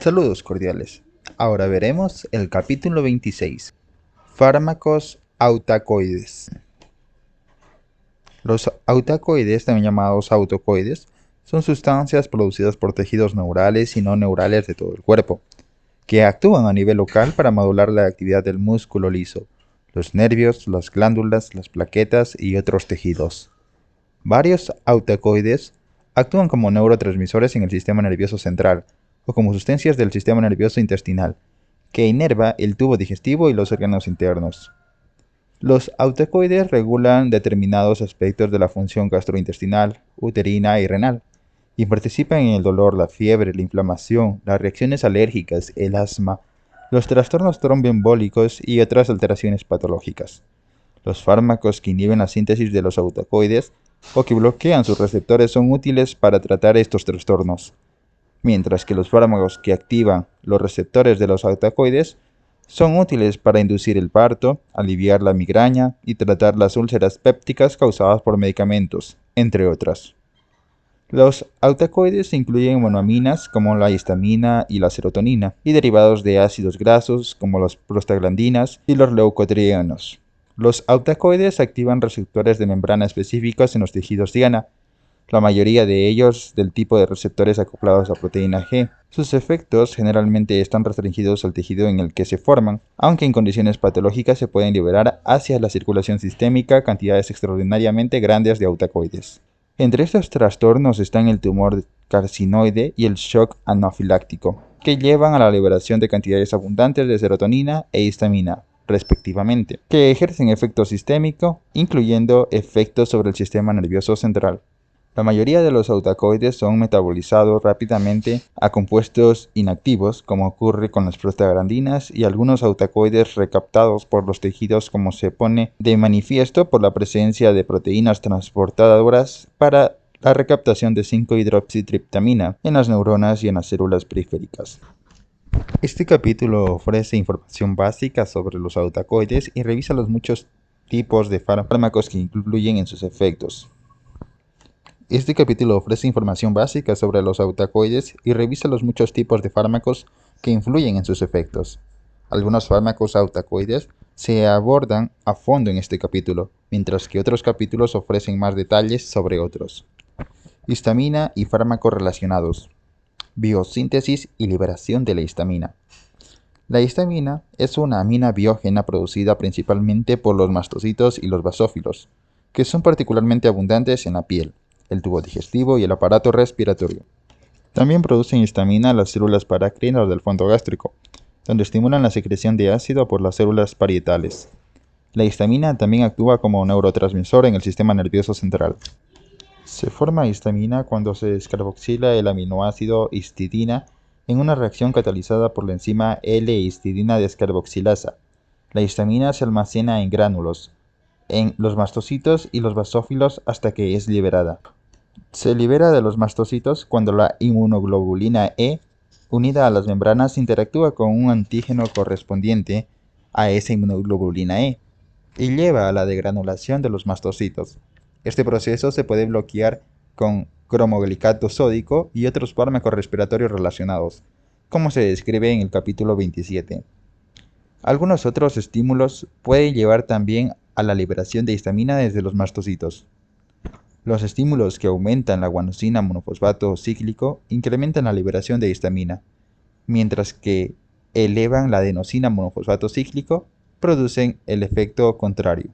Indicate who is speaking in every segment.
Speaker 1: Saludos cordiales. Ahora veremos el capítulo 26. Fármacos autacoides. Los autacoides, también llamados autocoides, son sustancias producidas por tejidos neurales y no neurales de todo el cuerpo, que actúan a nivel local para modular la actividad del músculo liso, los nervios, las glándulas, las plaquetas y otros tejidos. Varios autacoides actúan como neurotransmisores en el sistema nervioso central, o como sustancias del sistema nervioso intestinal, que inerva el tubo digestivo y los órganos internos. Los autacoides regulan determinados aspectos de la función gastrointestinal, uterina y renal, y participan en el dolor, la fiebre, la inflamación, las reacciones alérgicas, el asma, los trastornos tromboembólicos y otras alteraciones patológicas. Los fármacos que inhiben la síntesis de los autacoides o que bloquean sus receptores son útiles para tratar estos trastornos, mientras que los fármacos que activan los receptores de los autacoides son útiles para inducir el parto, aliviar la migraña y tratar las úlceras pépticas causadas por medicamentos, entre otras. Los autacoides incluyen monoaminas como la histamina y la serotonina, y derivados de ácidos grasos como las prostaglandinas y los leucotrienos. Los autacoides activan receptores de membrana específicos en los tejidos diana, la mayoría de ellos del tipo de receptores acoplados a proteína G. Sus efectos generalmente están restringidos al tejido en el que se forman, aunque en condiciones patológicas se pueden liberar hacia la circulación sistémica cantidades extraordinariamente grandes de autacoides. Entre estos trastornos están el tumor carcinoide y el shock anafiláctico, que llevan a la liberación de cantidades abundantes de serotonina e histamina, respectivamente, que ejercen efecto sistémico, incluyendo efectos sobre el sistema nervioso central. La mayoría de los autacoides son metabolizados rápidamente a compuestos inactivos, como ocurre con las prostaglandinas, y algunos autacoides recaptados por los tejidos, como se pone de manifiesto por la presencia de proteínas transportadoras para la recaptación de 5-hidroxitriptamina en las neuronas y en las células periféricas. Este capítulo ofrece información básica sobre los autacoides y revisa los muchos tipos de fármacos que incluyen en sus efectos. Este capítulo ofrece información básica sobre los autacoides y revisa los muchos tipos de fármacos que influyen en sus efectos. Algunos fármacos autacoides se abordan a fondo en este capítulo, mientras que otros capítulos ofrecen más detalles sobre otros. Histamina y fármacos relacionados. Biosíntesis y liberación de la histamina. La histamina es una amina biógena producida principalmente por los mastocitos y los basófilos, que son particularmente abundantes en la piel, el tubo digestivo y el aparato respiratorio. También producen histamina las células parácrinas del fondo gástrico, donde estimulan la secreción de ácido por las células parietales. La histamina también actúa como neurotransmisor en el sistema nervioso central. Se forma histamina cuando se descarboxila el aminoácido histidina en una reacción catalizada por la enzima L-histidina descarboxilasa. La histamina se almacena en gránulos, en los mastocitos y los basófilos hasta que es liberada. Se libera de los mastocitos cuando la inmunoglobulina E, unida a las membranas, interactúa con un antígeno correspondiente a esa inmunoglobulina E y lleva a la degranulación de los mastocitos. Este proceso se puede bloquear con cromoglicato sódico y otros fármacos respiratorios relacionados, como se describe en el capítulo 27. Algunos otros estímulos pueden llevar también a la liberación de histamina desde los mastocitos. Los estímulos que aumentan la guanosina monofosfato cíclico incrementan la liberación de histamina, mientras que elevan la adenosina monofosfato cíclico producen el efecto contrario.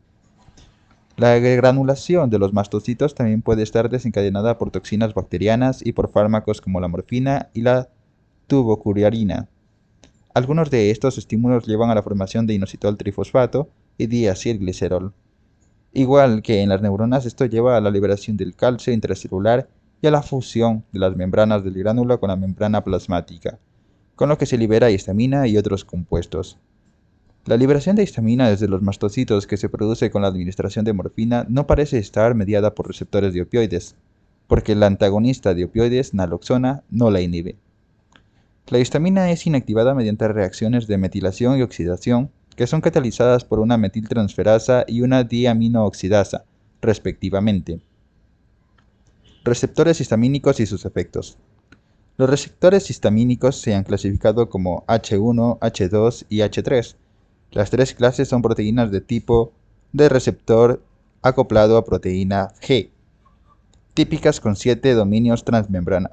Speaker 1: La granulación de los mastocitos también puede estar desencadenada por toxinas bacterianas y por fármacos como la morfina y la tubocurarina. Algunos de estos estímulos llevan a la formación de inositol trifosfato y diacilglicerol. Igual que en las neuronas, esto lleva a la liberación del calcio intracelular y a la fusión de las membranas del gránulo con la membrana plasmática, con lo que se libera histamina y otros compuestos. La liberación de histamina desde los mastocitos que se produce con la administración de morfina no parece estar mediada por receptores de opioides, porque el antagonista de opioides, naloxona, no la inhibe. La histamina es inactivada mediante reacciones de metilación y oxidación, que son catalizadas por una metiltransferasa y una diaminooxidasa, respectivamente. Receptores histamínicos y sus efectos. Los receptores histamínicos se han clasificado como H1, H2 y H3. Las tres clases son proteínas de tipo de receptor acoplado a proteína G, típicas con 7 dominios transmembrana.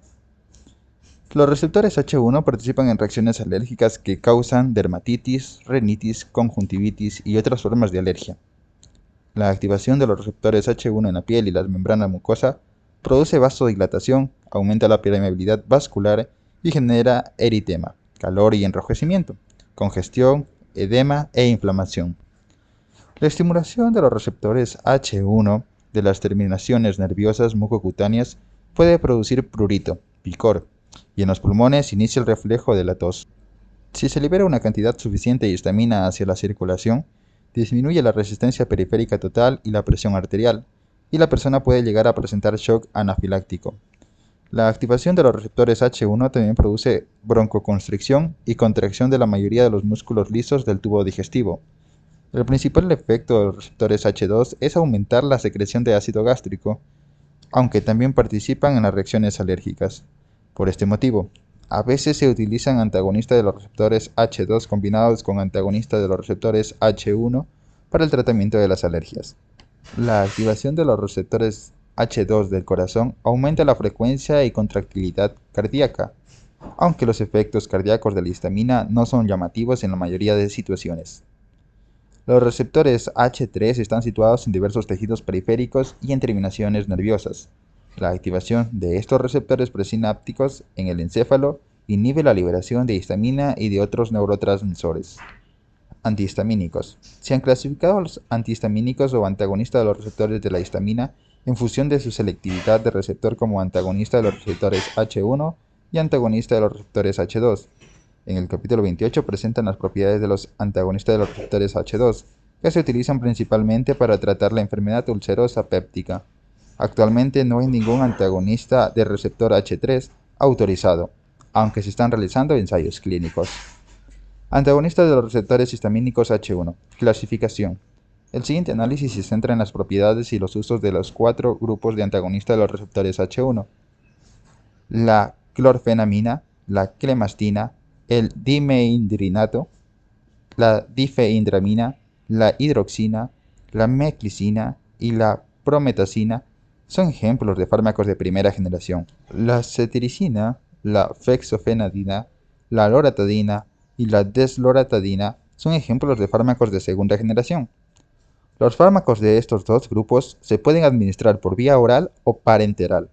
Speaker 1: Los receptores H1 participan en reacciones alérgicas que causan dermatitis, rinitis, conjuntivitis y otras formas de alergia. La activación de los receptores H1 en la piel y la membrana mucosa produce vasodilatación, aumenta la permeabilidad vascular y genera eritema, calor y enrojecimiento, congestión, edema e inflamación. La estimulación de los receptores H1 de las terminaciones nerviosas mucocutáneas puede producir prurito, picor, y en los pulmones inicia el reflejo de la tos. Si se libera una cantidad suficiente de histamina hacia la circulación, disminuye la resistencia periférica total y la presión arterial, y la persona puede llegar a presentar shock anafiláctico. La activación de los receptores H1 también produce broncoconstricción y contracción de la mayoría de los músculos lisos del tubo digestivo. El principal efecto de los receptores H2 es aumentar la secreción de ácido gástrico, aunque también participan en las reacciones alérgicas. Por este motivo, a veces se utilizan antagonistas de los receptores H2 combinados con antagonistas de los receptores H1 para el tratamiento de las alergias. La activación de los receptores H2 del corazón aumenta la frecuencia y contractilidad cardíaca, aunque los efectos cardíacos de la histamina no son llamativos en la mayoría de situaciones. Los receptores H3 están situados en diversos tejidos periféricos y en terminaciones nerviosas. La activación de estos receptores presinápticos en el encéfalo inhibe la liberación de histamina y de otros neurotransmisores. Antihistamínicos. Se han clasificado los antihistamínicos o antagonistas de los receptores de la histamina en función de su selectividad de receptor como antagonista de los receptores H1 y antagonista de los receptores H2. En el capítulo 28 presentan las propiedades de los antagonistas de los receptores H2, que se utilizan principalmente para tratar la enfermedad ulcerosa péptica. Actualmente no hay ningún antagonista del receptor H3 autorizado, aunque se están realizando ensayos clínicos. Antagonistas de los receptores histamínicos H1. Clasificación. El siguiente análisis se centra en las propiedades y los usos de los 4 grupos de antagonistas de los receptores H1. La clorfenamina, la clemastina, el dimeindrinato, la difeindramina, la hidroxina, la meclicina y la prometacina son ejemplos de fármacos de primera generación. La cetiricina, la fexofenadina, la loratadina y la desloratadina son ejemplos de fármacos de segunda generación. Los fármacos de estos dos grupos se pueden administrar por vía oral o parenteral.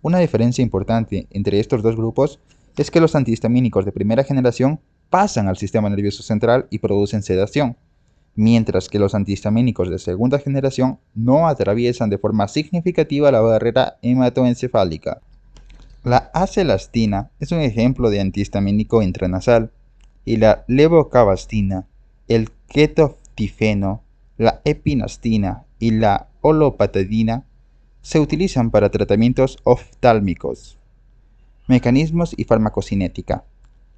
Speaker 1: Una diferencia importante entre estos dos grupos es que los antihistamínicos de primera generación pasan al sistema nervioso central y producen sedación, mientras que los antihistamínicos de segunda generación no atraviesan de forma significativa la barrera hematoencefálica. La acelastina es un ejemplo de antihistamínico intranasal, y la levocabastina, el ketotifeno, la epinastina y la olopatadina se utilizan para tratamientos oftálmicos. Mecanismos y farmacocinética.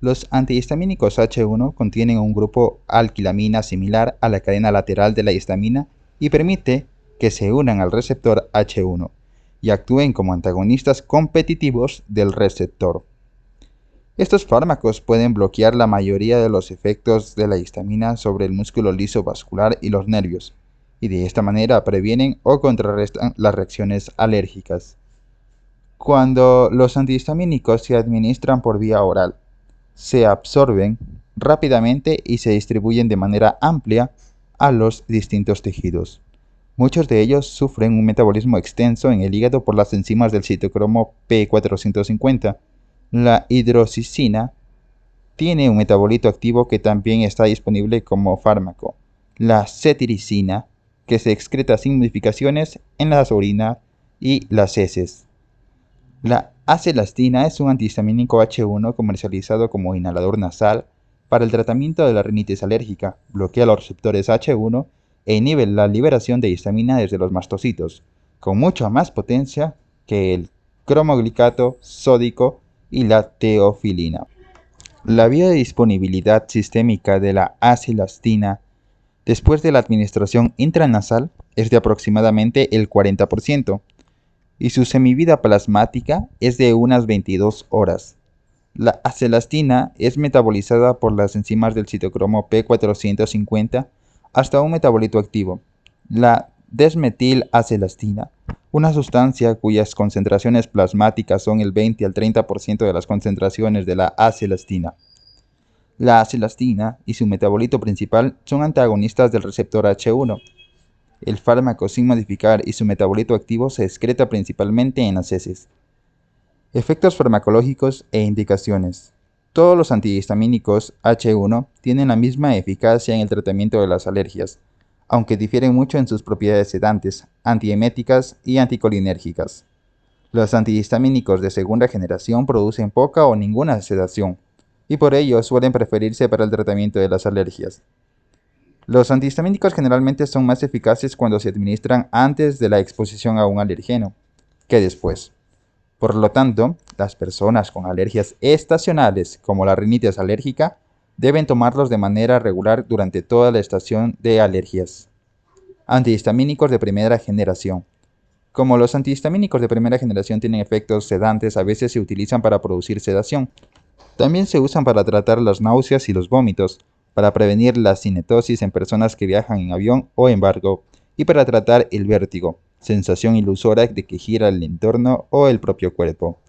Speaker 1: Los antihistamínicos H1 contienen un grupo alquilamina similar a la cadena lateral de la histamina y permite que se unan al receptor H1 y actúen como antagonistas competitivos del receptor. Estos fármacos pueden bloquear la mayoría de los efectos de la histamina sobre el músculo liso vascular y los nervios, y de esta manera previenen o contrarrestan las reacciones alérgicas. Cuando los antihistamínicos se administran por vía oral, se absorben rápidamente y se distribuyen de manera amplia a los distintos tejidos. Muchos de ellos sufren un metabolismo extenso en el hígado por las enzimas del citocromo P450. La hidroxicina tiene un metabolito activo que también está disponible como fármaco. La cetiricina, que se excreta sin modificaciones en las orinas y las heces. La acelastina es un antihistamínico H1 comercializado como inhalador nasal para el tratamiento de la rinitis alérgica. Bloquea los receptores H1 e inhibe la liberación de histamina desde los mastocitos, con mucha más potencia que el cromoglicato sódico y la teofilina. La biodisponibilidad sistémica de la acelastina después de la administración intranasal es de aproximadamente el 40%, y su semivida plasmática es de unas 22 horas. La acelastina es metabolizada por las enzimas del citocromo P450 hasta un metabolito activo, la desmetilacelastina, una sustancia cuyas concentraciones plasmáticas son el 20 al 30% de las concentraciones de la acelastina. La acelastina y su metabolito principal son antagonistas del receptor H1. El fármaco sin modificar y su metabolito activo se excreta principalmente en las heces. Efectos farmacológicos e indicaciones. Todos los antihistamínicos H1 tienen la misma eficacia en el tratamiento de las alergias, aunque difieren mucho en sus propiedades sedantes, antieméticas y anticolinérgicas. Los antihistamínicos de segunda generación producen poca o ninguna sedación, y por ello suelen preferirse para el tratamiento de las alergias. Los antihistamínicos generalmente son más eficaces cuando se administran antes de la exposición a un alergeno que después. Por lo tanto, las personas con alergias estacionales, como la rinitis alérgica, deben tomarlos de manera regular durante toda la estación de alergias. Antihistamínicos de primera generación. Como los antihistamínicos de primera generación tienen efectos sedantes, a veces se utilizan para producir sedación. También se usan para tratar las náuseas y los vómitos, para prevenir la cinetosis en personas que viajan en avión o en barco, y para tratar el vértigo, sensación ilusoria de que gira el entorno o el propio cuerpo.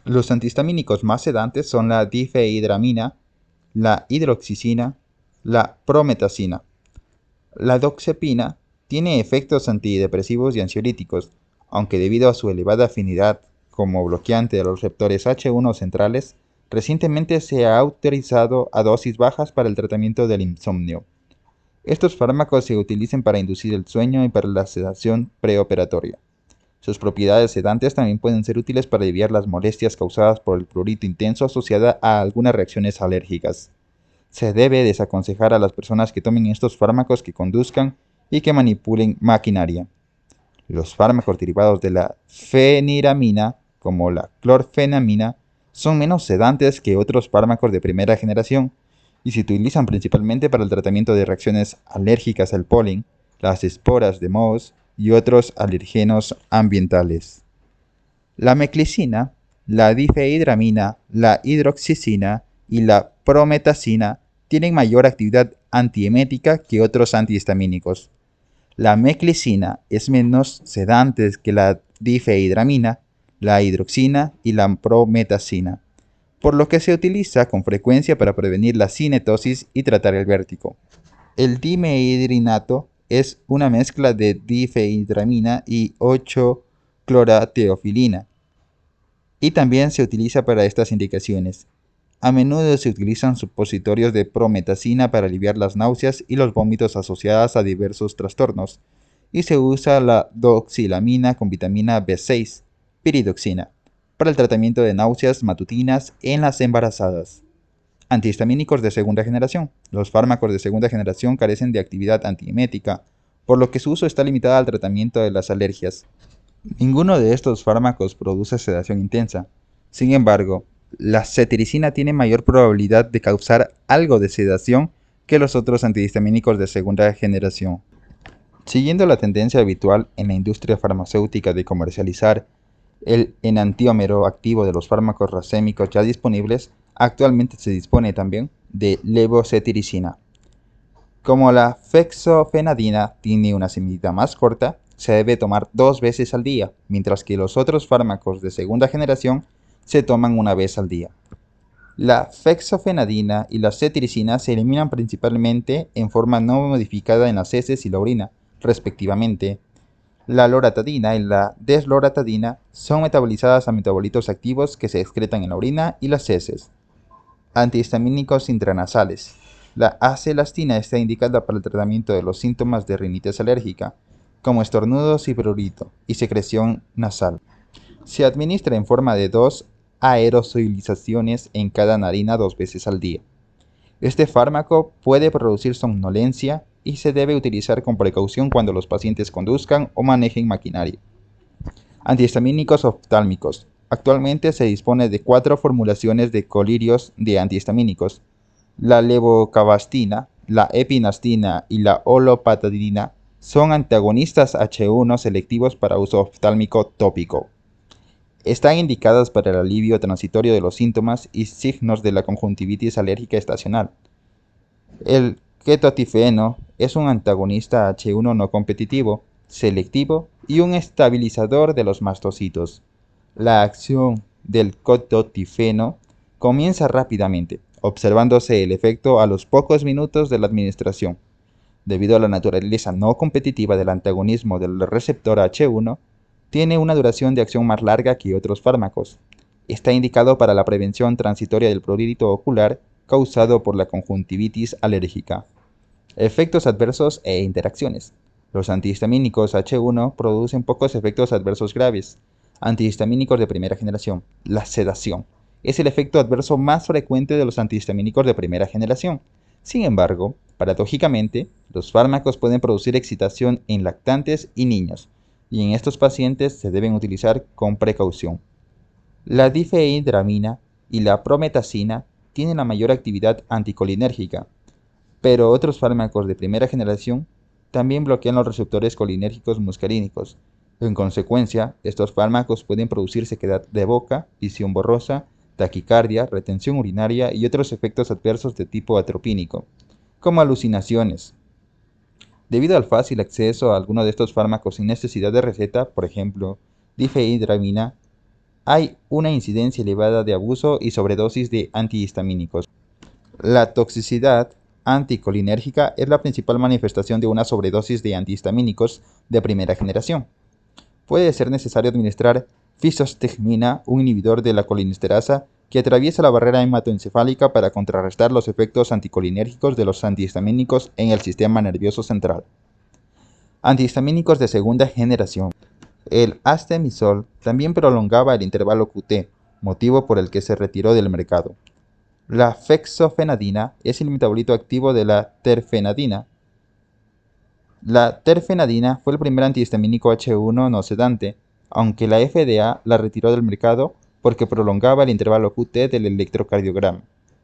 Speaker 1: Los antihistamínicos más sedantes son la difeidramina, la hidroxicina, la prometacina. La doxepina tiene efectos antidepresivos y ansiolíticos, aunque debido a su elevada afinidad como bloqueante de los receptores H1 centrales, recientemente se ha autorizado a dosis bajas para el tratamiento del insomnio. Estos fármacos se utilizan para inducir el sueño y para la sedación preoperatoria. Sus propiedades sedantes también pueden ser útiles para aliviar las molestias causadas por el prurito intenso asociada a algunas reacciones alérgicas. Se debe desaconsejar a las personas que tomen estos fármacos que conduzcan y que manipulen maquinaria. Los fármacos derivados de la feniramina, como la clorfenamina, son menos sedantes que otros fármacos de primera generación y se utilizan principalmente para el tratamiento de reacciones alérgicas al polen, las esporas de mohos y otros alergenos ambientales. La meclicina, la difeidramina, la hidroxicina y la prometacina tienen mayor actividad antiemética que otros antihistamínicos. La meclicina es menos sedante que la difeidramina, la hidroxina y la prometacina, por lo que se utiliza con frecuencia para prevenir la cinetosis y tratar el vértigo. El dimehidrinato es una mezcla de difeidramina y 8-clorateofilina, y también se utiliza para estas indicaciones. A menudo se utilizan supositorios de prometacina para aliviar las náuseas y los vómitos asociadas a diversos trastornos, y se usa la doxilamina con vitamina B6, piridoxina, para el tratamiento de náuseas matutinas en las embarazadas. Antihistamínicos de segunda generación. Los fármacos de segunda generación carecen de actividad antiemética, por lo que su uso está limitado al tratamiento de las alergias. Ninguno de estos fármacos produce sedación intensa. Sin embargo, la cetiricina tiene mayor probabilidad de causar algo de sedación que los otros antihistamínicos de segunda generación. Siguiendo la tendencia habitual en la industria farmacéutica de comercializar el enantiómero activo de los fármacos racémicos ya disponibles, actualmente se dispone también de levocetiricina. Como la fexofenadina tiene una semilla más corta, se debe tomar 2 veces al día, mientras que los otros fármacos de segunda generación se toman una vez al día. La fexofenadina y la cetiricina se eliminan principalmente en forma no modificada en las heces y la orina, respectivamente. La loratadina y la desloratadina son metabolizadas a metabolitos activos que se excretan en la orina y las heces. Antihistamínicos intranasales. La acelastina está indicada para el tratamiento de los síntomas de rinitis alérgica, como estornudos y prurito, y secreción nasal. Se administra en forma de 2 aerosolizaciones en cada narina 2 veces al día. Este fármaco puede producir somnolencia y se debe utilizar con precaución cuando los pacientes conduzcan o manejen maquinaria. Antihistamínicos oftálmicos. Actualmente se dispone de 4 formulaciones de colirios de antihistamínicos. La levocabastina, la epinastina y la olopatadina son antagonistas H1 selectivos para uso oftálmico tópico. Están indicadas para el alivio transitorio de los síntomas y signos de la conjuntivitis alérgica estacional. El ketotifeno es un antagonista H1 no competitivo, selectivo y un estabilizador de los mastocitos. La acción del ketotifeno comienza rápidamente, observándose el efecto a los pocos minutos de la administración. Debido a la naturaleza no competitiva del antagonismo del receptor H1, tiene una duración de acción más larga que otros fármacos. Está indicado para la prevención transitoria del prurito ocular causado por la conjuntivitis alérgica. Efectos adversos e interacciones. Los antihistamínicos H1 producen pocos efectos adversos graves. Antihistamínicos de primera generación. La sedación es el efecto adverso más frecuente de los antihistamínicos de primera generación. Sin embargo, paradójicamente, los fármacos pueden producir excitación en lactantes y niños, y en estos pacientes se deben utilizar con precaución. La difeidramina y la prometacina tienen la mayor actividad anticolinérgica, pero otros fármacos de primera generación también bloquean los receptores colinérgicos muscarínicos. En consecuencia, estos fármacos pueden producir sequedad de boca, visión borrosa, taquicardia, retención urinaria y otros efectos adversos de tipo atropínico, como alucinaciones. Debido al fácil acceso a alguno de estos fármacos sin necesidad de receta, por ejemplo, difeidramina, hay una incidencia elevada de abuso y sobredosis de antihistamínicos. La toxicidad anticolinérgica es la principal manifestación de una sobredosis de antihistamínicos de primera generación. Puede ser necesario administrar fisostigmina, un inhibidor de la colinesterasa que atraviesa la barrera hematoencefálica para contrarrestar los efectos anticolinérgicos de los antihistamínicos en el sistema nervioso central. Antihistamínicos de segunda generación. El astemisol también prolongaba el intervalo QT, motivo por el que se retiró del mercado. La fexofenadina es el metabolito activo de la terfenadina. La terfenadina fue el primer antihistamínico H1 no sedante, aunque la FDA la retiró del mercado porque prolongaba el intervalo QT del electrocardiograma,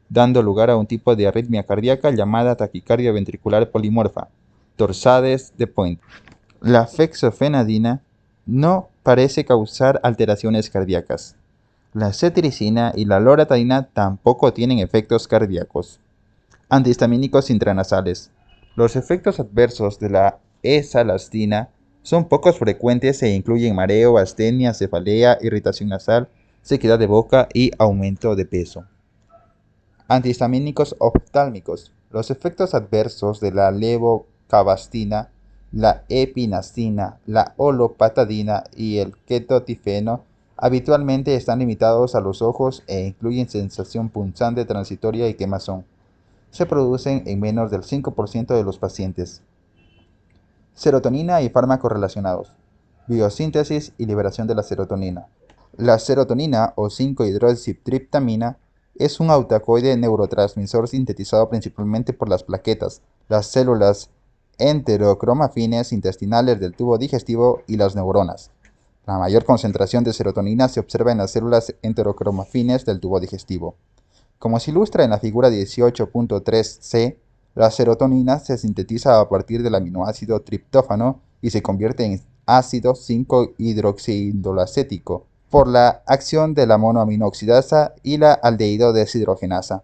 Speaker 1: dando lugar a un tipo de arritmia cardíaca llamada taquicardia ventricular polimorfa, torsades de Point. La fexofenadina no parece causar alteraciones cardíacas. La cetiricina y la loratadina tampoco tienen efectos cardíacos. Antihistamínicos intranasales. Los efectos adversos de la esalastina son poco frecuentes e incluyen mareo, astenia, cefalea, irritación nasal, sequedad de boca y aumento de peso. Antihistamínicos oftálmicos. Los efectos adversos de la levocabastina, la epinastina, la olopatadina y el ketotifeno habitualmente están limitados a los ojos e incluyen sensación punzante transitoria y quemazón. Se producen en menos del 5% de los pacientes. Serotonina y fármacos relacionados. Biosíntesis y liberación de la serotonina. La serotonina o 5-hidroxitriptamina es un autacoide neurotransmisor sintetizado principalmente por las plaquetas, las células enterocromafines intestinales del tubo digestivo y las neuronas. La mayor concentración de serotonina se observa en las células enterocromafines del tubo digestivo. Como se ilustra en la figura 18.3c, la serotonina se sintetiza a partir del aminoácido triptófano y se convierte en ácido 5-hidroxiindolacético por la acción de la monoaminoxidasa y la aldehído deshidrogenasa.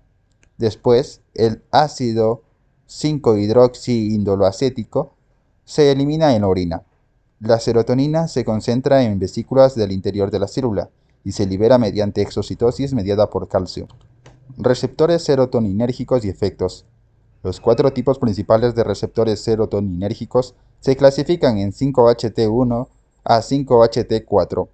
Speaker 1: Después, el ácido 5-hidroxiindolacético se elimina en la orina. La serotonina se concentra en vesículas del interior de la célula y se libera mediante exocitosis mediada por calcio. Receptores serotoninérgicos y efectos. Los 4 tipos principales de receptores serotoninérgicos se clasifican en 5-HT1 a 5-HT4.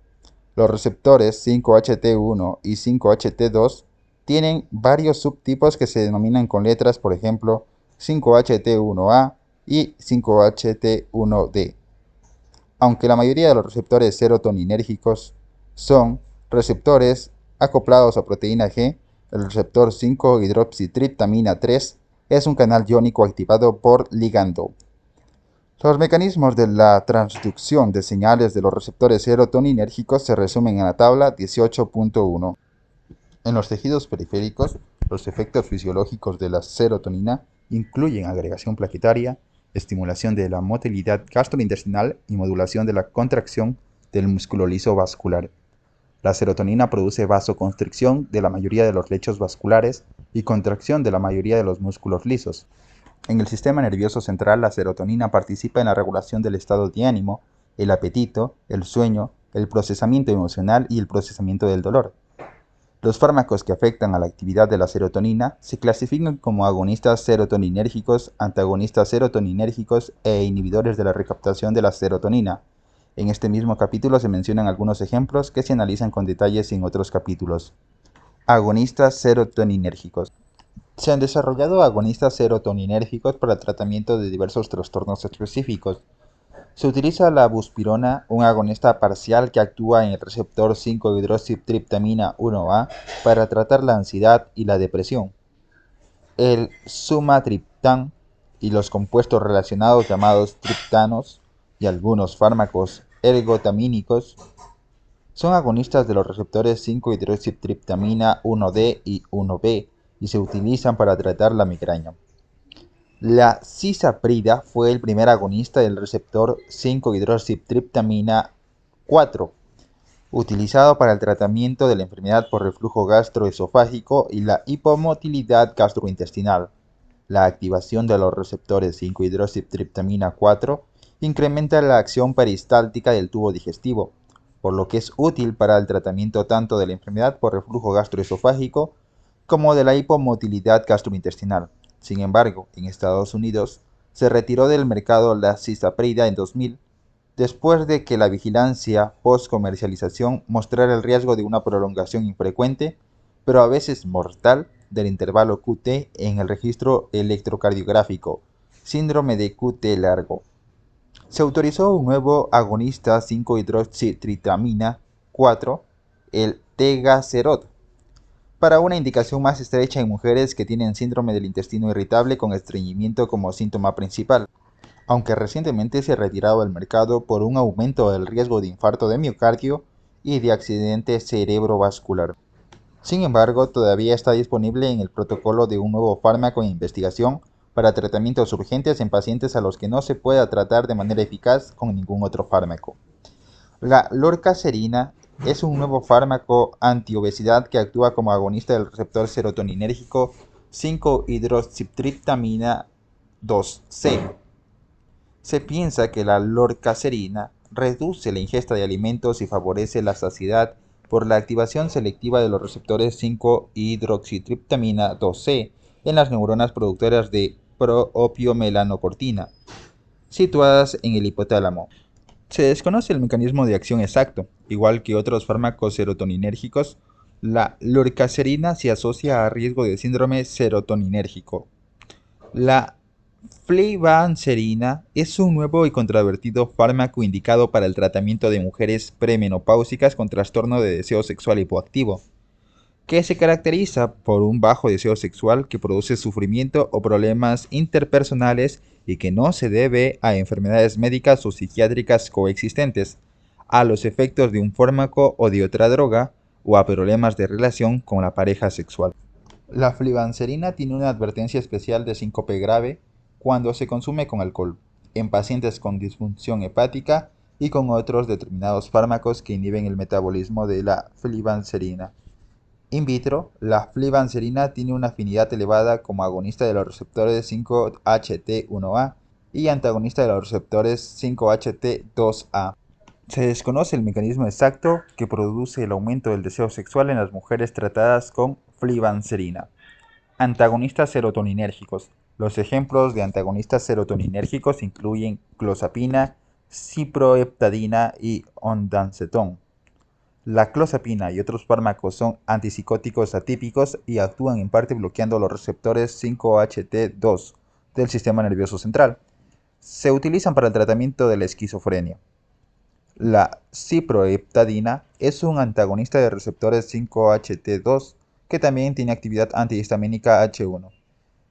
Speaker 1: Los receptores 5-HT1 y 5-HT2 tienen varios subtipos que se denominan con letras, por ejemplo, 5-HT1A y 5-HT1D. Aunque la mayoría de los receptores serotoninérgicos son receptores acoplados a proteína G, el receptor 5-hidroxitriptamina 3 es un canal iónico activado por ligando. Los mecanismos de la transducción de señales de los receptores serotoninérgicos se resumen en la tabla 18.1. En los tejidos periféricos, los efectos fisiológicos de la serotonina incluyen agregación plaquetaria, estimulación de la motilidad gastrointestinal y modulación de la contracción del músculo liso vascular. La serotonina produce vasoconstricción de la mayoría de los lechos vasculares y contracción de la mayoría de los músculos lisos. En el sistema nervioso central, la serotonina participa en la regulación del estado de ánimo, el apetito, el sueño, el procesamiento emocional y el procesamiento del dolor. Los fármacos que afectan a la actividad de la serotonina se clasifican como agonistas serotoninérgicos, antagonistas serotoninérgicos e inhibidores de la recaptación de la serotonina. En este mismo capítulo se mencionan algunos ejemplos que se analizan con detalles en otros capítulos. Agonistas serotoninérgicos. Se han desarrollado agonistas serotoninérgicos para el tratamiento de diversos trastornos específicos. Se utiliza la buspirona, un agonista parcial que actúa en el receptor 5-hidroxitriptamina 1A para tratar la ansiedad y la depresión. El sumatriptán y los compuestos relacionados llamados triptanos y algunos fármacos ergotamínicos son agonistas de los receptores 5-hidroxitriptamina 1D y 1B y se utilizan para tratar la migraña. La cisaprida fue el primer agonista del receptor 5-hidroxitriptamina 4, utilizado para el tratamiento de la enfermedad por reflujo gastroesofágico y la hipomotilidad gastrointestinal. La activación de los receptores 5-hidroxitriptamina 4 incrementa la acción peristáltica del tubo digestivo, por lo que es útil para el tratamiento tanto de la enfermedad por reflujo gastroesofágico como de la hipomotilidad gastrointestinal. Sin embargo, en Estados Unidos se retiró del mercado la cisaprida en 2000, después de que la vigilancia post-comercialización mostrara el riesgo de una prolongación infrecuente, pero a veces mortal, del intervalo QT en el registro electrocardiográfico, síndrome de QT largo. Se autorizó un nuevo agonista 5-hidroxitriptamina 4, el tegaserot, para una indicación más estrecha en mujeres que tienen síndrome del intestino irritable con estreñimiento como síntoma principal, aunque recientemente se ha retirado del mercado por un aumento del riesgo de infarto de miocardio y de accidente cerebrovascular. Sin embargo, todavía está disponible en el protocolo de un nuevo fármaco en investigación para tratamientos urgentes en pacientes a los que no se pueda tratar de manera eficaz con ningún otro fármaco. La lorcacerina es un nuevo fármaco antiobesidad que actúa como agonista del receptor serotoninérgico 5-hidroxitriptamina 2C. Se piensa que la lorcacerina reduce la ingesta de alimentos y favorece la saciedad por la activación selectiva de los receptores 5-hidroxitriptamina 2C en las neuronas productoras de proopiomelanocortina, situadas en el hipotálamo. Se desconoce el mecanismo de acción exacto. Igual que otros fármacos serotoninérgicos, la lorcacerina se asocia a riesgo de síndrome serotoninérgico. La flibanserina es un nuevo y controvertido fármaco indicado para el tratamiento de mujeres premenopáusicas con trastorno de deseo sexual hipoactivo, que se caracteriza por un bajo deseo sexual que produce sufrimiento o problemas interpersonales y que no se debe a enfermedades médicas o psiquiátricas coexistentes, a los efectos de un fármaco o de otra droga, o a problemas de relación con la pareja sexual. La flibanserina tiene una advertencia especial de síncope grave cuando se consume con alcohol, en pacientes con disfunción hepática y con otros determinados fármacos que inhiben el metabolismo de la flibanserina. In vitro, la flibanserina tiene una afinidad elevada como agonista de los receptores 5-HT1A y antagonista de los receptores 5-HT2A. Se desconoce el mecanismo exacto que produce el aumento del deseo sexual en las mujeres tratadas con flibanserina. Antagonistas serotoninérgicos. Los ejemplos de antagonistas serotoninérgicos incluyen clozapina, ciproheptadina y ondansetón. La clozapina y otros fármacos son antipsicóticos atípicos y actúan en parte bloqueando los receptores 5-HT2 del sistema nervioso central. Se utilizan para el tratamiento de la esquizofrenia. La ciproheptadina es un antagonista de receptores 5-HT2 que también tiene actividad antihistamínica H1.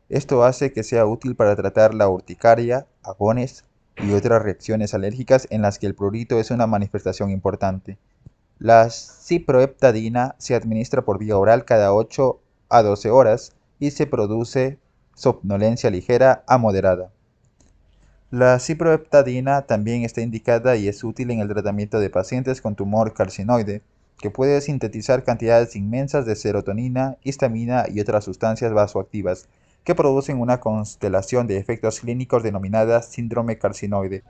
Speaker 1: Esto hace que sea útil para tratar la urticaria, agones y otras reacciones alérgicas en las que el prurito es una manifestación importante. La ciproheptadina se administra por vía oral cada 8 a 12 horas y se produce somnolencia ligera a moderada. La ciproheptadina también está indicada y es útil en el tratamiento de pacientes con tumor carcinoide, que puede sintetizar cantidades inmensas de serotonina, histamina y otras sustancias vasoactivas, que producen una constelación de efectos clínicos denominada síndrome carcinoide.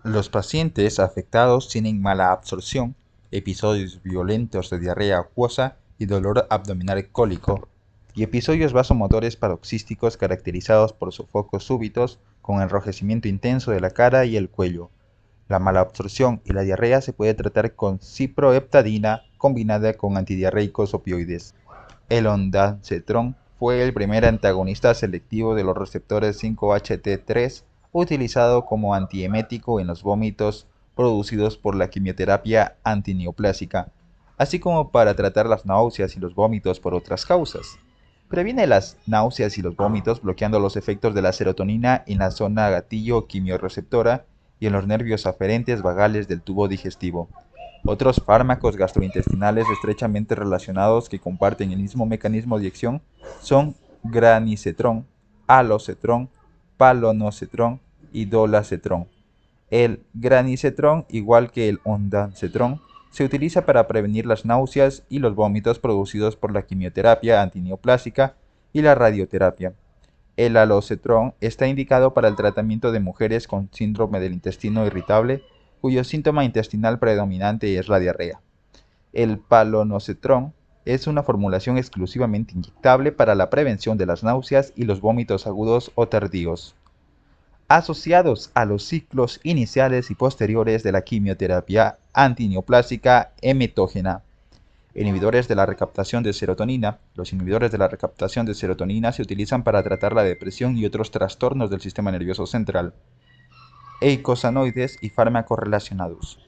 Speaker 1: Los pacientes afectados tienen mala absorción, episodios violentos de diarrea acuosa y dolor abdominal cólico, y episodios vasomotores paroxísticos caracterizados por sofocos súbitos con enrojecimiento intenso de la cara y el cuello. La mala absorción y la diarrea se puede tratar con ciproheptadina combinada con antidiarreicos opioides. El ondansetron fue el primer antagonista selectivo de los receptores 5-HT3 utilizado como antiemético en los vómitos producidos por la quimioterapia antineoplásica, así como para tratar las náuseas y los vómitos por otras causas. Previene las náuseas y los vómitos bloqueando los efectos de la serotonina en la zona gatillo quimiorreceptora y en los nervios aferentes vagales del tubo digestivo. Otros fármacos gastrointestinales estrechamente relacionados que comparten el mismo mecanismo de acción son granisetron, alosetron, palonosetron y dolasetron. El granisetron, igual que el ondansetron, se utiliza para prevenir las náuseas y los vómitos producidos por la quimioterapia antineoplásica y la radioterapia. El alosetron está indicado para el tratamiento de mujeres con síndrome del intestino irritable cuyo síntoma intestinal predominante es la diarrea. El palonosetron es una formulación exclusivamente inyectable para la prevención de las náuseas y los vómitos agudos o tardíos, asociados a los ciclos iniciales y posteriores de la quimioterapia antineoplásica emetógena. Inhibidores de la recaptación de serotonina. Los inhibidores de la recaptación de serotonina se utilizan para tratar la depresión y otros trastornos del sistema nervioso central. Eicosanoides y fármacos relacionados.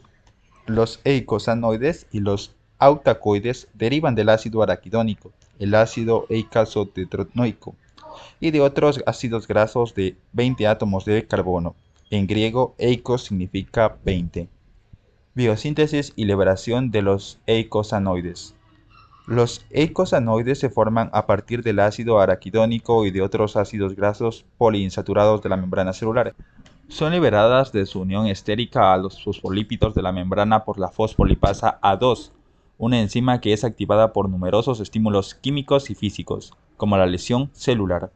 Speaker 1: Los eicosanoides y los autacoides derivan del ácido araquidónico, el ácido eicazotetroico, y de otros ácidos grasos de 20 átomos de carbono. En griego, eikos significa 20. Biosíntesis y liberación de los eicosanoides. Los eicosanoides se forman a partir del ácido araquidónico y de otros ácidos grasos poliinsaturados de la membrana celular. Son liberadas de su unión estérica a los fosfolípidos de la membrana por la fosfolipasa A2, una enzima que es activada por numerosos estímulos químicos y físicos, como la lesión celular.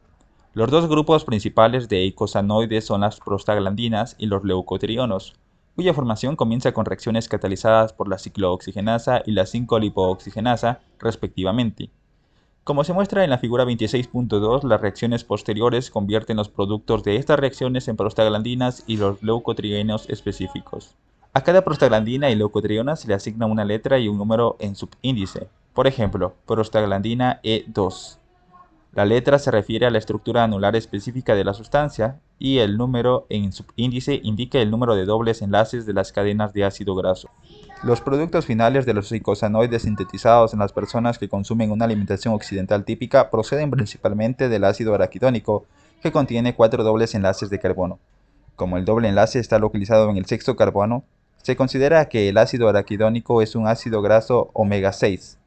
Speaker 1: Los dos grupos principales de eicosanoides son las prostaglandinas y los leucotrienos, cuya formación comienza con reacciones catalizadas por la ciclooxigenasa y la 5-lipooxigenasa, respectivamente. Como se muestra en la figura 26.2, las reacciones posteriores convierten los productos de estas reacciones en prostaglandinas y los leucotrienos específicos. A cada prostaglandina y leucotriena se le asigna una letra y un número en subíndice. Por ejemplo, prostaglandina E2. La letra se refiere a la estructura anular específica de la sustancia y el número en subíndice indica el número de dobles enlaces de las cadenas de ácido graso. Los productos finales de los eicosanoides sintetizados en las personas que consumen una alimentación occidental típica proceden principalmente del ácido araquidónico, que contiene 4 dobles enlaces de carbono. Como el doble enlace está localizado en el sexto carbono, se considera que el ácido araquidónico es un ácido graso omega 6.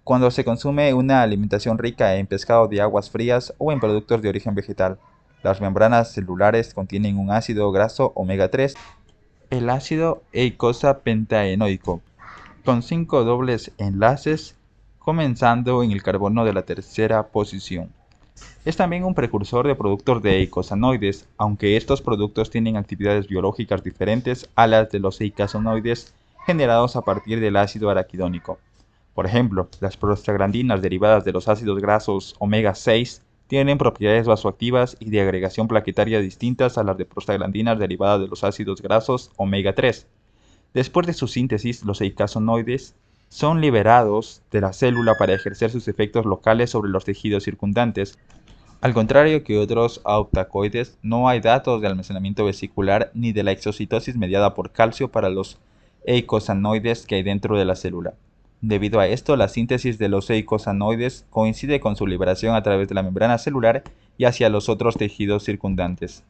Speaker 1: Cuando se consume una alimentación rica en pescado de aguas frías o en productos de origen vegetal, las membranas celulares contienen un ácido graso omega 3, el ácido eicosapentaenoico, con 5 dobles enlaces, comenzando en el carbono de la tercera posición. Es también un precursor de productos de eicosanoides, aunque estos productos tienen actividades biológicas diferentes a las de los eicosanoides generados a partir del ácido araquidónico. Por ejemplo, las prostaglandinas derivadas de los ácidos grasos omega 6 tienen propiedades vasoactivas y de agregación plaquetaria distintas a las de prostaglandinas derivadas de los ácidos grasos omega 3. Después de su síntesis, los eicosanoides son liberados de la célula para ejercer sus efectos locales sobre los tejidos circundantes. Al contrario que otros autacoides, no hay datos de almacenamiento vesicular ni de la exocitosis mediada por calcio para los eicosanoides que hay dentro de la célula. Debido a esto, la síntesis de los eicosanoides coincide con su liberación a través de la membrana celular y hacia los otros tejidos circundantes.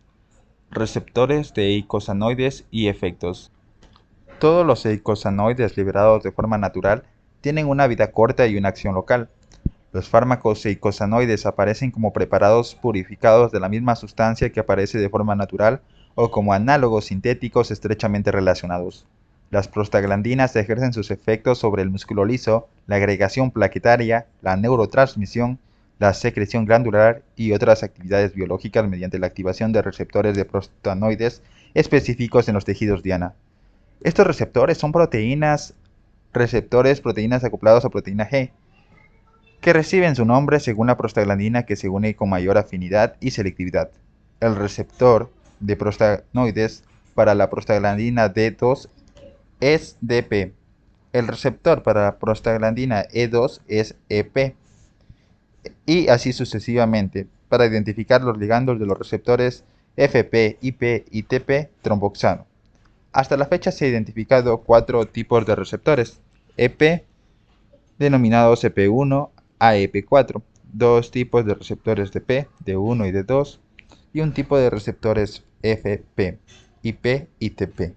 Speaker 1: Receptores de eicosanoides y efectos. Todos los eicosanoides liberados de forma natural tienen una vida corta y una acción local. Los fármacos eicosanoides aparecen como preparados purificados de la misma sustancia que aparece de forma natural o como análogos sintéticos estrechamente relacionados. Las prostaglandinas ejercen sus efectos sobre el músculo liso, la agregación plaquetaria, la neurotransmisión, la secreción glandular y otras actividades biológicas mediante la activación de receptores de prostanoides específicos en los tejidos diana. Estos receptores son proteínas acoplados a proteína G, que reciben su nombre según la prostaglandina que se une con mayor afinidad y selectividad. El receptor de prostanoides para la prostaglandina D2 es DP. El receptor para la prostaglandina E2 es EP. Y así sucesivamente, para identificar los ligandos de los receptores FP, IP y TP tromboxano. Hasta la fecha se han identificado 4 tipos de receptores EP, denominados EP1 a EP4, 2 tipos de receptores de P, D1 y D2, y un tipo de receptores FP, IP y TP.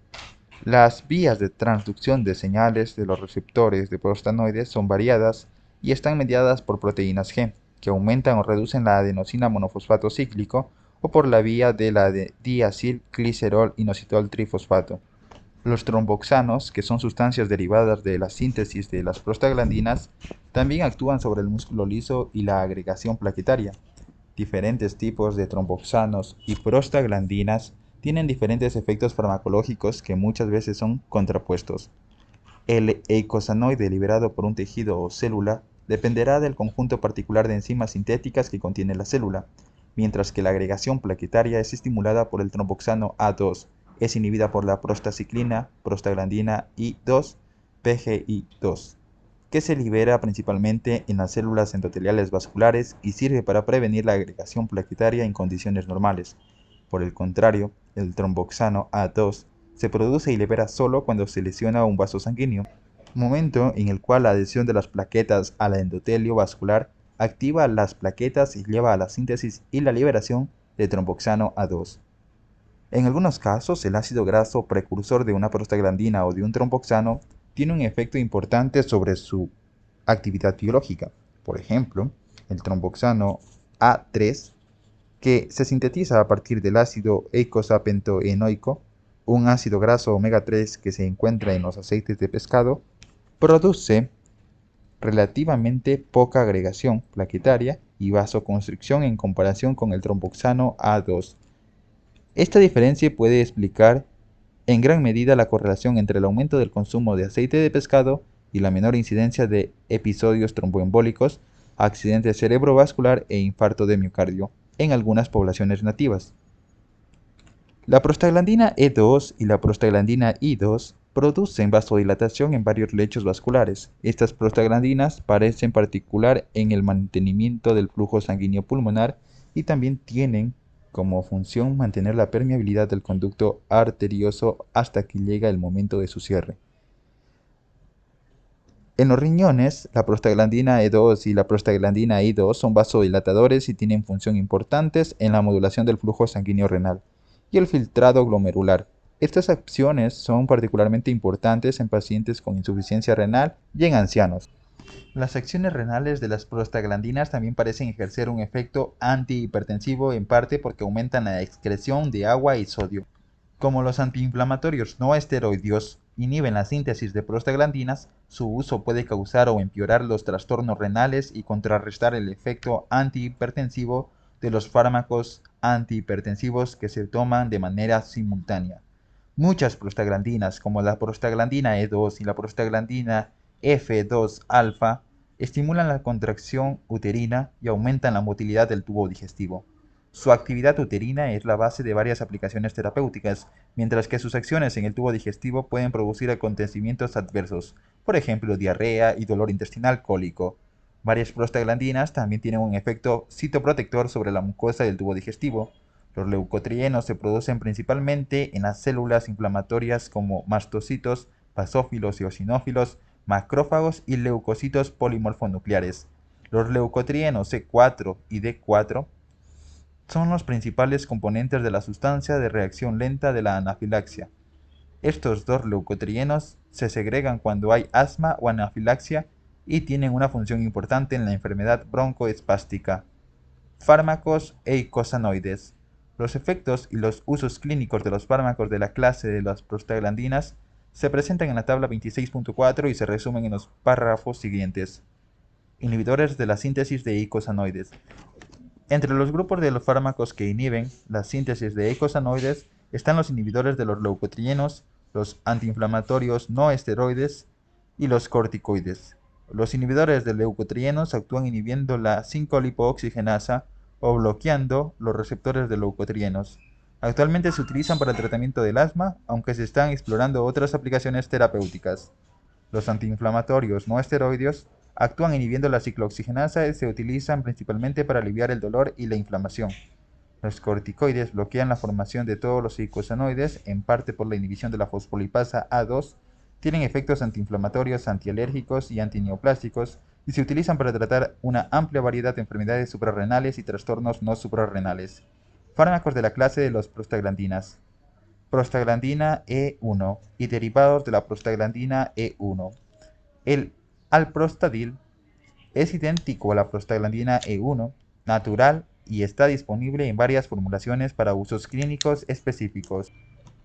Speaker 1: Las vías de transducción de señales de los receptores de prostanoides son variadas y están mediadas por proteínas G, que aumentan o reducen la adenosina monofosfato cíclico, o por la vía de la diacilglicerol inositol trifosfato. Los tromboxanos, que son sustancias derivadas de la síntesis de las prostaglandinas, también actúan sobre el músculo liso y la agregación plaquetaria. Diferentes tipos de tromboxanos y prostaglandinas tienen diferentes efectos farmacológicos que muchas veces son contrapuestos. El eicosanoide liberado por un tejido o célula dependerá del conjunto particular de enzimas sintéticas que contiene la célula, mientras que la agregación plaquetaria es estimulada por el tromboxano A2, es inhibida por la prostaciclina, prostaglandina I2, PGI2, que se libera principalmente en las células endoteliales vasculares y sirve para prevenir la agregación plaquetaria en condiciones normales. Por el contrario, el tromboxano A2 se produce y libera solo cuando se lesiona un vaso sanguíneo, momento en el cual la adhesión de las plaquetas al endotelio vascular activa las plaquetas y lleva a la síntesis y la liberación de tromboxano A2. En algunos casos, el ácido graso precursor de una prostaglandina o de un tromboxano tiene un efecto importante sobre su actividad biológica. Por ejemplo, el tromboxano A3, que se sintetiza a partir del ácido eicosapentaenoico, un ácido graso omega 3 que se encuentra en los aceites de pescado, produce relativamente poca agregación plaquetaria y vasoconstricción en comparación con el tromboxano A2. Esta diferencia puede explicar en gran medida la correlación entre el aumento del consumo de aceite de pescado y la menor incidencia de episodios tromboembólicos, accidente cerebrovascular e infarto de miocardio en algunas poblaciones nativas. La prostaglandina E2 y la prostaglandina I2 producen vasodilatación en varios lechos vasculares. Estas prostaglandinas parecen particular en el mantenimiento del flujo sanguíneo pulmonar y también tienen como función mantener la permeabilidad del conducto arterioso hasta que llega el momento de su cierre. En los riñones, la prostaglandina E2 y la prostaglandina I2 son vasodilatadores y tienen función importantes en la modulación del flujo sanguíneo renal y el filtrado glomerular. Estas acciones son particularmente importantes en pacientes con insuficiencia renal y en ancianos. Las acciones renales de las prostaglandinas también parecen ejercer un efecto antihipertensivo, en parte porque aumentan la excreción de agua y sodio. Como los antiinflamatorios no esteroideos inhiben la síntesis de prostaglandinas, su uso puede causar o empeorar los trastornos renales y contrarrestar el efecto antihipertensivo de los fármacos antihipertensivos que se toman de manera simultánea. Muchas prostaglandinas, como la prostaglandina E2 y la prostaglandina F2-alfa, estimulan la contracción uterina y aumentan la motilidad del tubo digestivo. Su actividad uterina es la base de varias aplicaciones terapéuticas, mientras que sus acciones en el tubo digestivo pueden producir acontecimientos adversos, por ejemplo diarrea y dolor intestinal cólico. Varias prostaglandinas también tienen un efecto citoprotector sobre la mucosa del tubo digestivo. Los leucotrienos se producen principalmente en las células inflamatorias como mastocitos, basófilos y eosinófilos, macrófagos y leucocitos polimorfonucleares. Los leucotrienos C4 y D4 son los principales componentes de la sustancia de reacción lenta de la anafilaxia. Estos dos leucotrienos se segregan cuando hay asma o anafilaxia y tienen una función importante en la enfermedad broncoespástica. Fármacos eicosanoides. Los efectos y los usos clínicos de los fármacos de la clase de las prostaglandinas Se presentan en la tabla 26.4 y se resumen en los párrafos siguientes. Inhibidores de la síntesis de eicosanoides. Entre los grupos de los fármacos que inhiben la síntesis de eicosanoides están los inhibidores de los leucotrienos, los antiinflamatorios no esteroides y los corticoides. Los inhibidores de leucotrienos actúan inhibiendo la 5-lipooxigenasa o bloqueando los receptores de leucotrienos. Actualmente se utilizan para el tratamiento del asma, aunque se están explorando otras aplicaciones terapéuticas. Los antiinflamatorios no esteroideos actúan inhibiendo la ciclooxigenasa y se utilizan principalmente para aliviar el dolor y la inflamación. Los corticoides bloquean la formación de todos los eicosanoides, en parte por la inhibición de la fosfolipasa A2, tienen efectos antiinflamatorios, antialérgicos y antineoplásticos y se utilizan para tratar una amplia variedad de enfermedades suprarrenales y trastornos no suprarrenales. Fármacos de la clase de las prostaglandinas. Prostaglandina E1 y derivados de la prostaglandina E1. El alprostadil es idéntico a la prostaglandina E1 natural y está disponible en varias formulaciones para usos clínicos específicos.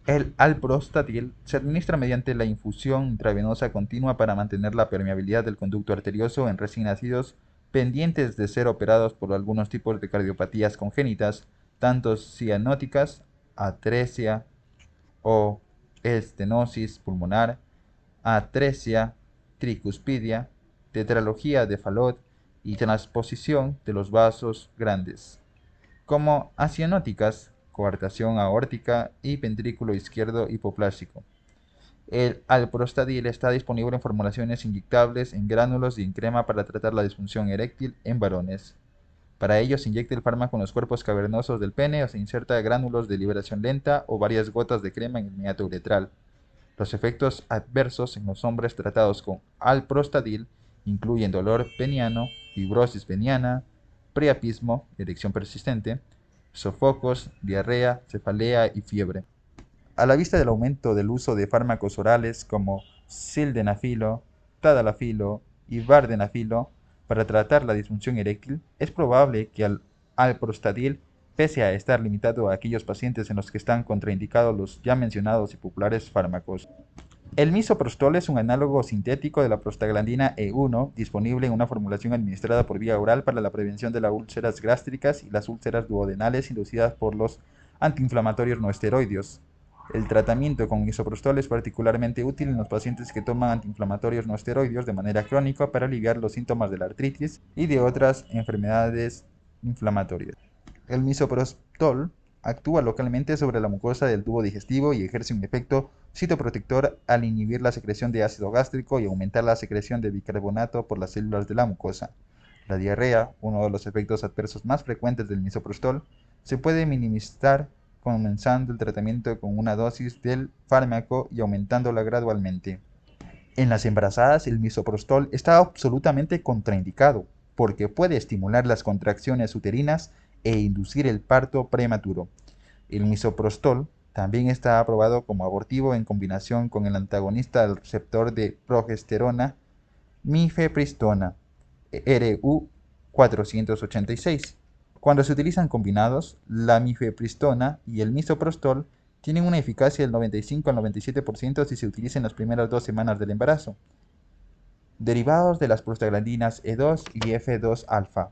Speaker 1: El alprostadil se administra mediante la infusión intravenosa continua para mantener la permeabilidad del conducto arterioso en recién nacidos pendientes de ser operados por algunos tipos de cardiopatías congénitas, tanto cianóticas, atresia o estenosis pulmonar, atresia, tricuspidia, tetralogía de Fallot y transposición de los vasos grandes, como acianóticas, coartación aórtica y ventrículo izquierdo hipoplásico. El alprostadil está disponible en formulaciones inyectables, en gránulos y en crema para tratar la disfunción eréctil en varones. Para ello se inyecta el fármaco en los cuerpos cavernosos del pene o se inserta gránulos de liberación lenta o varias gotas de crema en el meato uretral. Los efectos adversos en los hombres tratados con alprostadil incluyen dolor peniano, fibrosis peniana, priapismo, erección persistente, sofocos, diarrea, cefalea y fiebre. A la vista del aumento del uso de fármacos orales como sildenafilo, tadalafilo y vardenafilo para tratar la disfunción eréctil, es probable que el alprostadil, pese a estar limitado a aquellos pacientes en los que están contraindicados los ya mencionados y populares fármacos. El misoprostol es un análogo sintético de la prostaglandina E1, disponible en una formulación administrada por vía oral para la prevención de las úlceras gástricas y las úlceras duodenales inducidas por los antiinflamatorios no esteroideos. El tratamiento con misoprostol es particularmente útil en los pacientes que toman antiinflamatorios no esteroideos de manera crónica para aliviar los síntomas de la artritis y de otras enfermedades inflamatorias. El misoprostol actúa localmente sobre la mucosa del tubo digestivo y ejerce un efecto citoprotector al inhibir la secreción de ácido gástrico y aumentar la secreción de bicarbonato por las células de la mucosa. La diarrea, uno de los efectos adversos más frecuentes del misoprostol, se puede minimizar comenzando el tratamiento con una dosis del fármaco y aumentándola gradualmente. En las embarazadas, el misoprostol está absolutamente contraindicado porque puede estimular las contracciones uterinas e inducir el parto prematuro. El misoprostol también está aprobado como abortivo en combinación con el antagonista del receptor de progesterona mifepristona, RU 486. Cuando se utilizan combinados, la mifepristona y el misoprostol tienen una eficacia del 95 al 97% si se utiliza en las primeras 2 semanas del embarazo. Derivados de las prostaglandinas E2 y F2-alfa.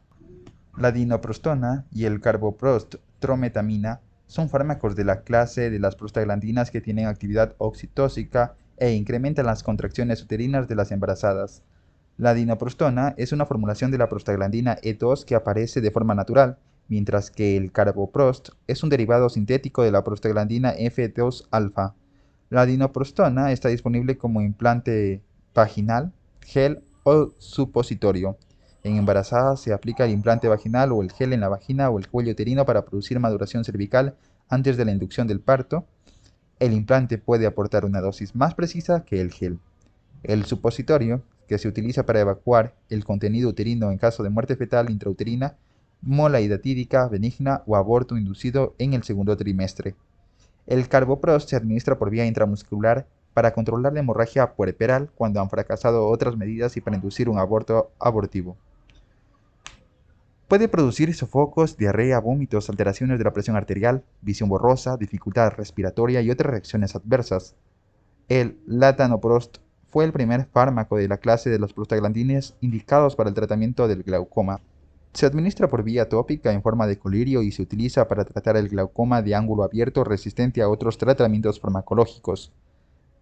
Speaker 1: La dinoprostona y el carboprostrometamina son fármacos de la clase de las prostaglandinas que tienen actividad oxitóxica e incrementan las contracciones uterinas de las embarazadas. La dinoprostona es una formulación de la prostaglandina E2 que aparece de forma natural, mientras que el carboprost es un derivado sintético de la prostaglandina F2-alfa. La dinoprostona está disponible como implante vaginal, gel o supositorio. En embarazadas se aplica el implante vaginal o el gel en la vagina o el cuello uterino para producir maduración cervical antes de la inducción del parto. El implante puede aportar una dosis más precisa que el gel. El supositorio, que se utiliza para evacuar el contenido uterino en caso de muerte fetal intrauterina, mola hidatídica benigna o aborto inducido en el segundo trimestre. El carboprost se administra por vía intramuscular para controlar la hemorragia puerperal cuando han fracasado otras medidas y para inducir un aborto abortivo. Puede producir sofocos, diarrea, vómitos, alteraciones de la presión arterial, visión borrosa, dificultad respiratoria y otras reacciones adversas. El latanoprost fue el primer fármaco de la clase de los prostaglandines indicados para el tratamiento del glaucoma. Se administra por vía tópica en forma de colirio y se utiliza para tratar el glaucoma de ángulo abierto resistente a otros tratamientos farmacológicos.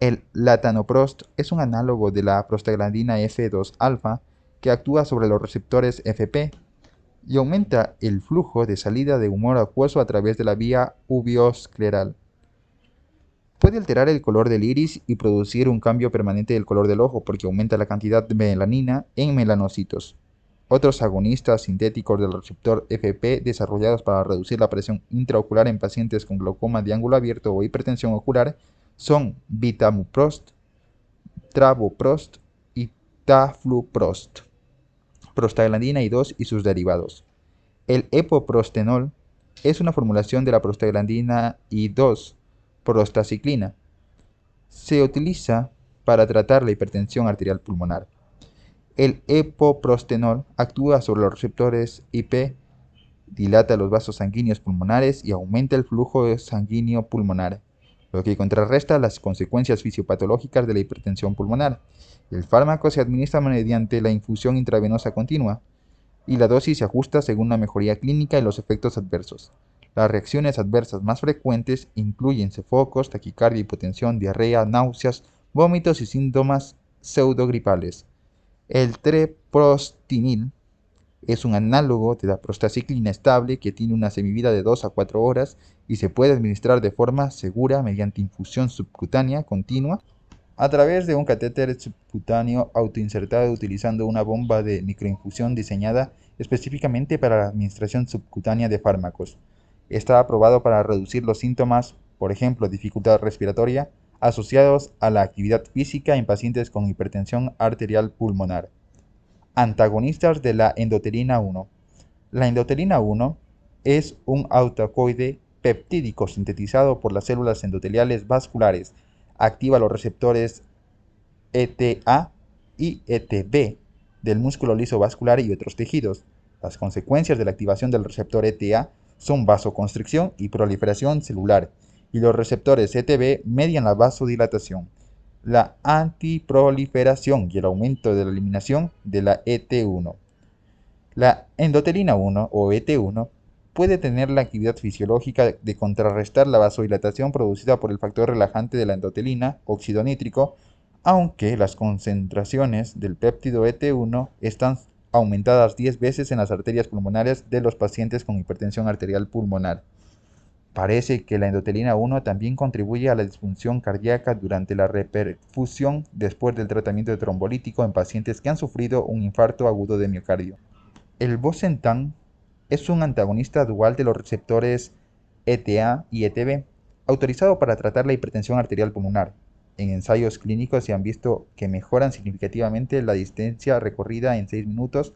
Speaker 1: El latanoprost es un análogo de la prostaglandina F2-alfa que actúa sobre los receptores Fp y aumenta el flujo de salida de humor acuoso a través de la vía uveoscleral. Puede alterar el color del iris y producir un cambio permanente del color del ojo porque aumenta la cantidad de melanina en melanocitos. Otros agonistas sintéticos del receptor Fp desarrollados para reducir la presión intraocular en pacientes con glaucoma de ángulo abierto o hipertensión ocular son vidamuprost, travoprost y tafluprost, prostaglandina I2 y sus derivados. El epoprostenol es una formulación de la prostaglandina I2, prostaciclina. Se utiliza para tratar la hipertensión arterial pulmonar. El epoprostenol actúa sobre los receptores IP, dilata los vasos sanguíneos pulmonares y aumenta el flujo sanguíneo pulmonar, lo que contrarresta las consecuencias fisiopatológicas de la hipertensión pulmonar. El fármaco se administra mediante la infusión intravenosa continua y la dosis se ajusta según la mejoría clínica y los efectos adversos. Las reacciones adversas más frecuentes incluyen sofocos, taquicardia, hipotensión, diarrea, náuseas, vómitos y síntomas pseudogripales. El treprostinil es un análogo de la prostaciclina estable que tiene una semivida de 2 a 4 horas y se puede administrar de forma segura mediante infusión subcutánea continua a través de un catéter subcutáneo autoinsertado utilizando una bomba de microinfusión diseñada específicamente para la administración subcutánea de fármacos. Está aprobado para reducir los síntomas, por ejemplo, dificultad respiratoria, asociados a la actividad física en pacientes con hipertensión arterial pulmonar. Antagonistas de la endotelina 1. La endotelina 1 es un autocoide peptídico sintetizado por las células endoteliales vasculares. Activa los receptores ETA y ETB del músculo liso vascular y otros tejidos. Las consecuencias de la activación del receptor ETA son vasoconstricción y proliferación celular, y los receptores ETB median la vasodilatación, la antiproliferación y el aumento de la eliminación de la ET1. La endotelina 1 o ET1 puede tener la actividad fisiológica de contrarrestar la vasodilatación producida por el factor relajante de la endotelina, óxido nítrico, aunque las concentraciones del péptido ET1 están aumentadas 10 veces en las arterias pulmonares de los pacientes con hipertensión arterial pulmonar. Parece que la endotelina 1 también contribuye a la disfunción cardíaca durante la reperfusión después del tratamiento trombolítico en pacientes que han sufrido un infarto agudo de miocardio. El bosentan es un antagonista dual de los receptores ETA y ETB, autorizado para tratar la hipertensión arterial pulmonar. En ensayos clínicos se han visto que mejoran significativamente la distancia recorrida en 6 minutos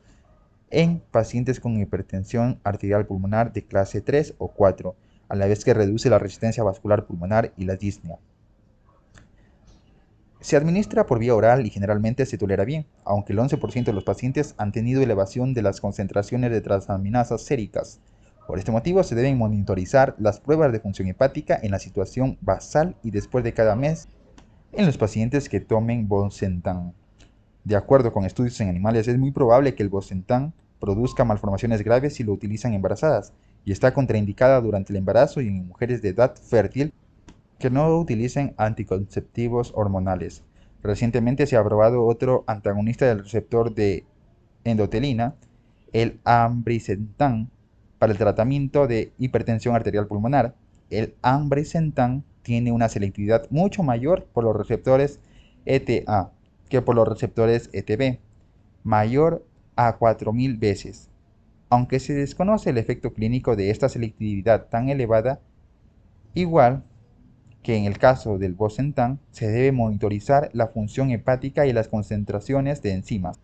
Speaker 1: en pacientes con hipertensión arterial pulmonar de clase 3 o 4, a la vez que reduce la resistencia vascular pulmonar y la disnea. Se administra por vía oral y generalmente se tolera bien, aunque el 11% de los pacientes han tenido elevación de las concentraciones de transaminasas séricas. Por este motivo se deben monitorizar las pruebas de función hepática en la situación basal y después de cada mes en los pacientes que tomen bosentan. De acuerdo con estudios en animales, es muy probable que el bosentan produzca malformaciones graves si lo utilizan embarazadas, y está contraindicada durante el embarazo y en mujeres de edad fértil que no utilicen anticonceptivos hormonales. Recientemente se ha aprobado otro antagonista del receptor de endotelina, el ambrisentan, para el tratamiento de hipertensión arterial pulmonar. El ambrisentan tiene una selectividad mucho mayor por los receptores ETA que por los receptores ETB, mayor a 4000 veces. Aunque se desconoce el efecto clínico de esta selectividad tan elevada, igual que en el caso del bosentan, se debe monitorizar la función hepática y las concentraciones de enzimas.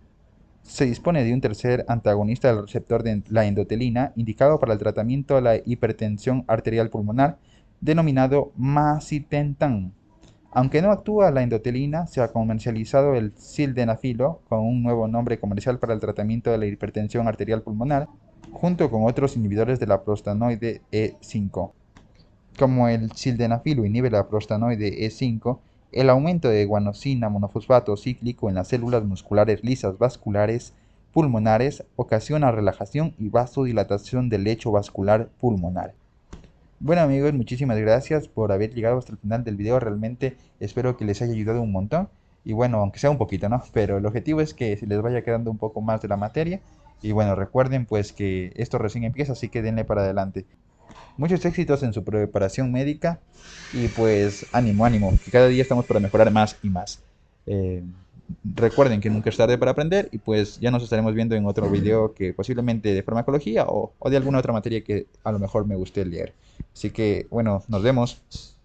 Speaker 1: Se dispone de un tercer antagonista del receptor de la endotelina, indicado para el tratamiento de la hipertensión arterial pulmonar, denominado macitentan. Aunque no actúa la endotelina, se ha comercializado el sildenafilo con un nuevo nombre comercial para el tratamiento de la hipertensión arterial pulmonar, junto con otros inhibidores de la prostanoide E5. Como el sildenafilo inhibe la prostanoide E5 El aumento de guanosina monofosfato cíclico en las células musculares lisas vasculares pulmonares ocasiona relajación y vasodilatación del lecho vascular pulmonar. Bueno amigos, muchísimas gracias por haber llegado hasta el final del video. Realmente espero que les haya ayudado un montón. Y bueno, aunque sea un poquito, ¿no? Pero el objetivo es que se les vaya quedando un poco más de la materia. Y bueno, recuerden pues que esto recién empieza, así que denle para adelante. Muchos éxitos en su preparación médica. Y pues ánimo, ánimo, que cada día estamos para mejorar más y más. Eh, Recuerden que nunca es tarde para aprender y pues ya nos estaremos viendo en otro video que posiblemente de farmacología o de alguna otra materia que a lo mejor me guste leer. Así que bueno, nos vemos.